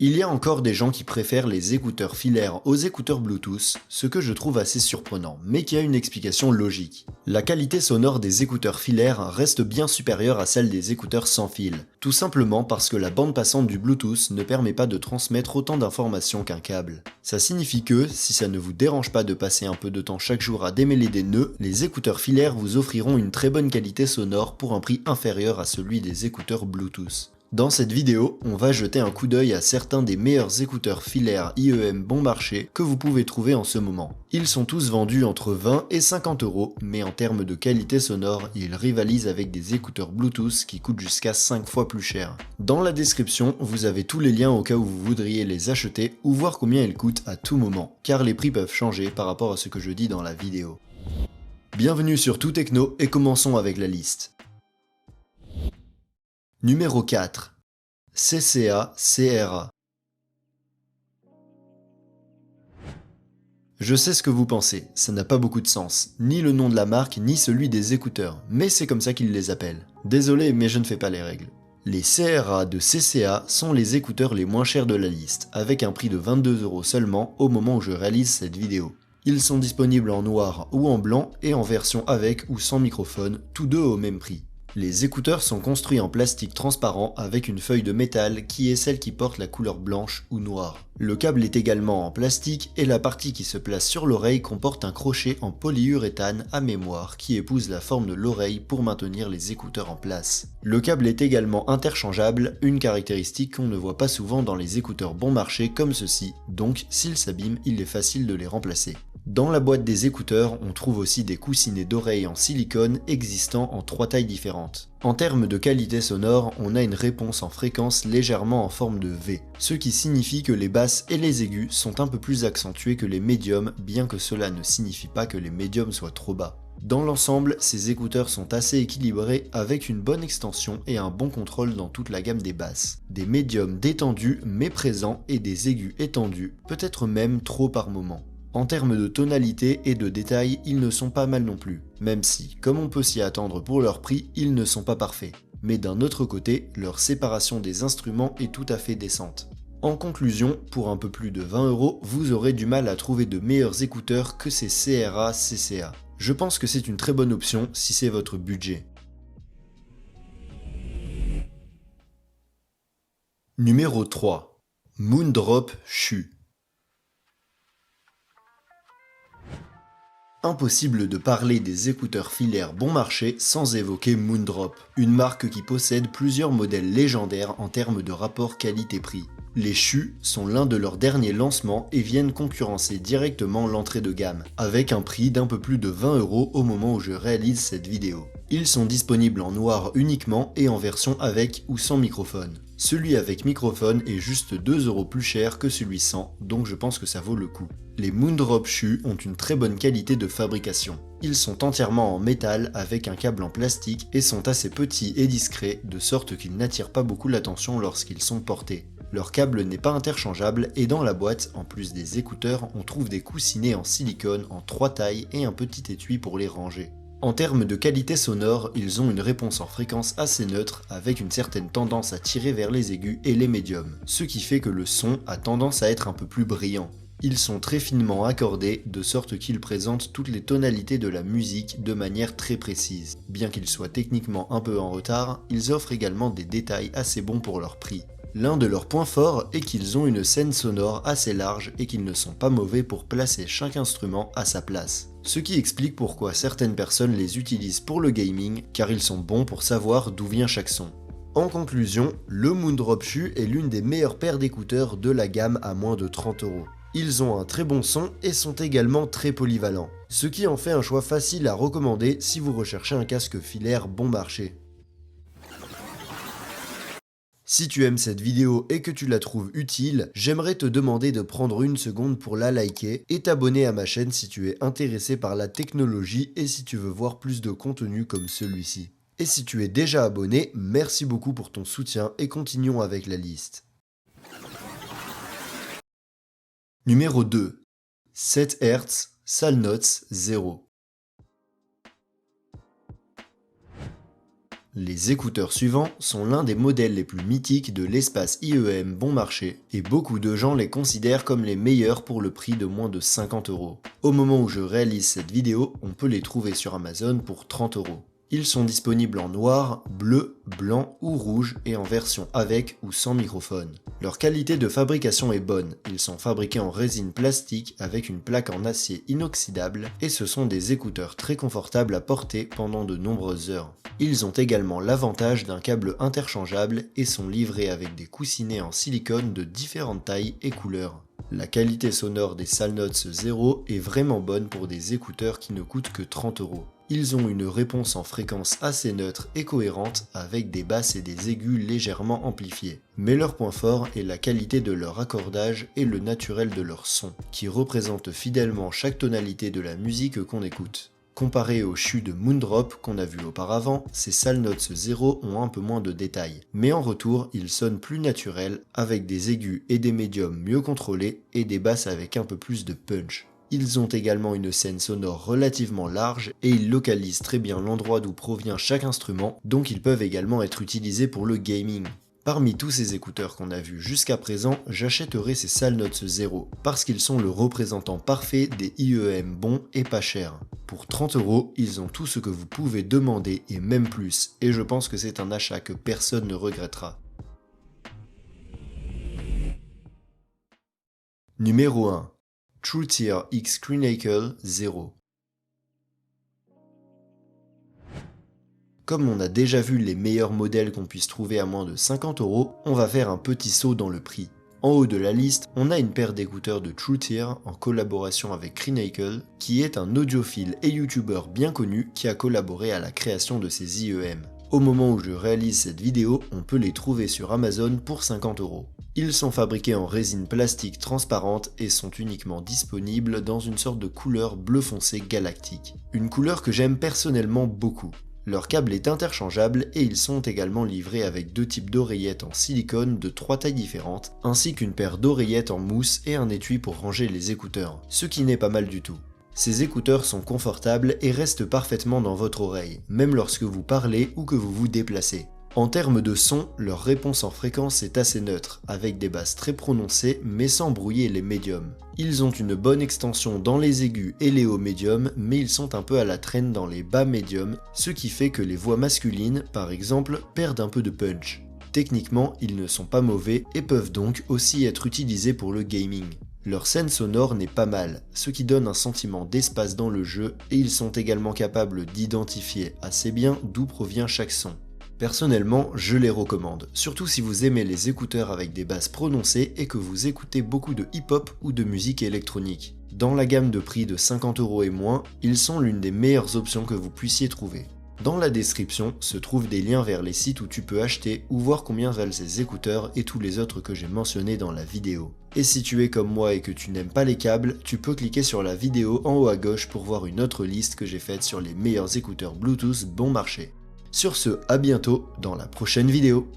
Il y a encore des gens qui préfèrent les écouteurs filaires aux écouteurs Bluetooth, ce que je trouve assez surprenant, mais qui a une explication logique. La qualité sonore des écouteurs filaires reste bien supérieure à celle des écouteurs sans fil, tout simplement parce que la bande passante du Bluetooth ne permet pas de transmettre autant d'informations qu'un câble. Ça signifie que, si ça ne vous dérange pas de passer un peu de temps chaque jour à démêler des nœuds, les écouteurs filaires vous offriront une très bonne qualité sonore pour un prix inférieur à celui des écouteurs Bluetooth. Dans cette vidéo, on va jeter un coup d'œil à certains des meilleurs écouteurs filaires IEM bon marché que vous pouvez trouver en ce moment. Ils sont tous vendus entre 20 et 50 €, mais en termes de qualité sonore, ils rivalisent avec des écouteurs Bluetooth qui coûtent jusqu'à 5 fois plus cher. Dans la description, vous avez tous les liens au cas où vous voudriez les acheter ou voir combien ils coûtent à tout moment, car les prix peuvent changer par rapport à ce que je dis dans la vidéo. Bienvenue sur Tout Techno et commençons avec la liste. Numéro 4. CCA CRA. Je sais ce que vous pensez, ça n'a pas beaucoup de sens, ni le nom de la marque ni celui des écouteurs, mais c'est comme ça qu'ils les appellent. Désolé, mais je ne fais pas les règles. Les CRA de CCA sont les écouteurs les moins chers de la liste, avec un prix de 22 € seulement au moment où je réalise cette vidéo. Ils sont disponibles en noir ou en blanc et en version avec ou sans microphone, tous deux au même prix. Les écouteurs sont construits en plastique transparent avec une feuille de métal qui est celle qui porte la couleur blanche ou noire. Le câble est également en plastique et la partie qui se place sur l'oreille comporte un crochet en polyuréthane à mémoire qui épouse la forme de l'oreille pour maintenir les écouteurs en place. Le câble est également interchangeable, une caractéristique qu'on ne voit pas souvent dans les écouteurs bon marché comme ceux-ci, donc s'ils s'abîment, il est facile de les remplacer. Dans la boîte des écouteurs, on trouve aussi des coussinets d'oreilles en silicone existant en 3 tailles différentes. En termes de qualité sonore, on a une réponse en fréquence légèrement en forme de V, ce qui signifie que les basses et les aigus sont un peu plus accentués que les médiums, bien que cela ne signifie pas que les médiums soient trop bas. Dans l'ensemble, ces écouteurs sont assez équilibrés avec une bonne extension et un bon contrôle dans toute la gamme des basses. Des médiums détendus mais présents et des aigus étendus, peut-être même trop par moment. En termes de tonalité et de détails, ils ne sont pas mal non plus, même si, comme on peut s'y attendre pour leur prix, ils ne sont pas parfaits. Mais d'un autre côté, leur séparation des instruments est tout à fait décente. En conclusion, pour un peu plus de 20 €, vous aurez du mal à trouver de meilleurs écouteurs que ces CRA-CCA. Je pense que c'est une très bonne option si c'est votre budget. Numéro 3. Moondrop Shu. Impossible de parler des écouteurs filaires bon marché sans évoquer Moondrop, une marque qui possède plusieurs modèles légendaires en termes de rapport qualité-prix. Les Shu sont l'un de leurs derniers lancements et viennent concurrencer directement l'entrée de gamme, avec un prix d'un peu plus de 20 € au moment où je réalise cette vidéo. Ils sont disponibles en noir uniquement et en version avec ou sans microphone. Celui avec microphone est juste 2 € plus cher que celui sans, donc je pense que ça vaut le coup. Les Moondrop Shu ont une très bonne qualité de fabrication. Ils sont entièrement en métal avec un câble en plastique et sont assez petits et discrets de sorte qu'ils n'attirent pas beaucoup l'attention lorsqu'ils sont portés. Leur câble n'est pas interchangeable et dans la boîte, en plus des écouteurs, on trouve des coussinets en silicone en 3 tailles et un petit étui pour les ranger. En termes de qualité sonore, ils ont une réponse en fréquence assez neutre avec une certaine tendance à tirer vers les aigus et les médiums, ce qui fait que le son a tendance à être un peu plus brillant. Ils sont très finement accordés, de sorte qu'ils présentent toutes les tonalités de la musique de manière très précise. Bien qu'ils soient techniquement un peu en retard, ils offrent également des détails assez bons pour leur prix. L'un de leurs points forts est qu'ils ont une scène sonore assez large et qu'ils ne sont pas mauvais pour placer chaque instrument à sa place. Ce qui explique pourquoi certaines personnes les utilisent pour le gaming, car ils sont bons pour savoir d'où vient chaque son. En conclusion, le Moondrop Shu est l'une des meilleures paires d'écouteurs de la gamme à moins de 30 €. Ils ont un très bon son et sont également très polyvalents, ce qui en fait un choix facile à recommander si vous recherchez un casque filaire bon marché. Si tu aimes cette vidéo et que tu la trouves utile, j'aimerais te demander de prendre une seconde pour la liker et t'abonner à ma chaîne si tu es intéressé par la technologie et si tu veux voir plus de contenu comme celui-ci. Et si tu es déjà abonné, merci beaucoup pour ton soutien et continuons avec la liste. Numéro 2. 7 Hz, Salnots 0. Les écouteurs suivants sont l'un des modèles les plus mythiques de l'espace IEM bon marché, et beaucoup de gens les considèrent comme les meilleurs pour le prix de moins de 50 €. Au moment où je réalise cette vidéo, on peut les trouver sur Amazon pour 30 €. Ils sont disponibles en noir, bleu, blanc ou rouge et en version avec ou sans microphone. Leur qualité de fabrication est bonne, ils sont fabriqués en résine plastique avec une plaque en acier inoxydable et ce sont des écouteurs très confortables à porter pendant de nombreuses heures. Ils ont également l'avantage d'un câble interchangeable et sont livrés avec des coussinets en silicone de différentes tailles et couleurs. La qualité sonore des Salnods Zero est vraiment bonne pour des écouteurs qui ne coûtent que 30 €. Ils ont une réponse en fréquence assez neutre et cohérente avec des basses et des aigus légèrement amplifiés. Mais leur point fort est la qualité de leur accordage et le naturel de leur son, qui représente fidèlement chaque tonalité de la musique qu'on écoute. Comparé au CHU de Moondrop qu'on a vu auparavant, ces Salnods Zero ont un peu moins de détails, mais en retour, ils sonnent plus naturels, avec des aigus et des médiums mieux contrôlés et des basses avec un peu plus de punch. Ils ont également une scène sonore relativement large et ils localisent très bien l'endroit d'où provient chaque instrument, donc ils peuvent également être utilisés pour le gaming. Parmi tous ces écouteurs qu'on a vus jusqu'à présent, j'achèterai ces Salnods Zero parce qu'ils sont le représentant parfait des IEM bons et pas chers. Pour 30 €, ils ont tout ce que vous pouvez demander et même plus, et je pense que c'est un achat que personne ne regrettera. Numéro 1. TrueTear X Crinacle Zero. Comme on a déjà vu les meilleurs modèles qu'on puisse trouver à moins de 50 €, on va faire un petit saut dans le prix. En haut de la liste, on a une paire d'écouteurs de TrueTear en collaboration avec Crinacle, qui est un audiophile et youtubeur bien connu qui a collaboré à la création de ces IEM. Au moment où je réalise cette vidéo, on peut les trouver sur Amazon pour 50 €. Ils sont fabriqués en résine plastique transparente et sont uniquement disponibles dans une sorte de couleur bleu foncé galactique. Une couleur que j'aime personnellement beaucoup. Leur câble est interchangeable et ils sont également livrés avec deux types d'oreillettes en silicone de 3 tailles différentes, ainsi qu'une paire d'oreillettes en mousse et un étui pour ranger les écouteurs, ce qui n'est pas mal du tout. Ces écouteurs sont confortables et restent parfaitement dans votre oreille, même lorsque vous parlez ou que vous vous déplacez. En termes de son, leur réponse en fréquence est assez neutre, avec des basses très prononcées mais sans brouiller les médiums. Ils ont une bonne extension dans les aigus et les hauts médiums, mais ils sont un peu à la traîne dans les bas médiums, ce qui fait que les voix masculines, par exemple, perdent un peu de punch. Techniquement, ils ne sont pas mauvais et peuvent donc aussi être utilisés pour le gaming. Leur scène sonore n'est pas mal, ce qui donne un sentiment d'espace dans le jeu, et ils sont également capables d'identifier assez bien d'où provient chaque son. Personnellement, je les recommande, surtout si vous aimez les écouteurs avec des basses prononcées et que vous écoutez beaucoup de hip-hop ou de musique électronique. Dans la gamme de prix de 50 € et moins, ils sont l'une des meilleures options que vous puissiez trouver. Dans la description se trouvent des liens vers les sites où tu peux acheter ou voir combien valent ces écouteurs et tous les autres que j'ai mentionnés dans la vidéo. Et si tu es comme moi et que tu n'aimes pas les câbles, tu peux cliquer sur la vidéo en haut à gauche pour voir une autre liste que j'ai faite sur les meilleurs écouteurs Bluetooth bon marché. Sur ce, à bientôt dans la prochaine vidéo.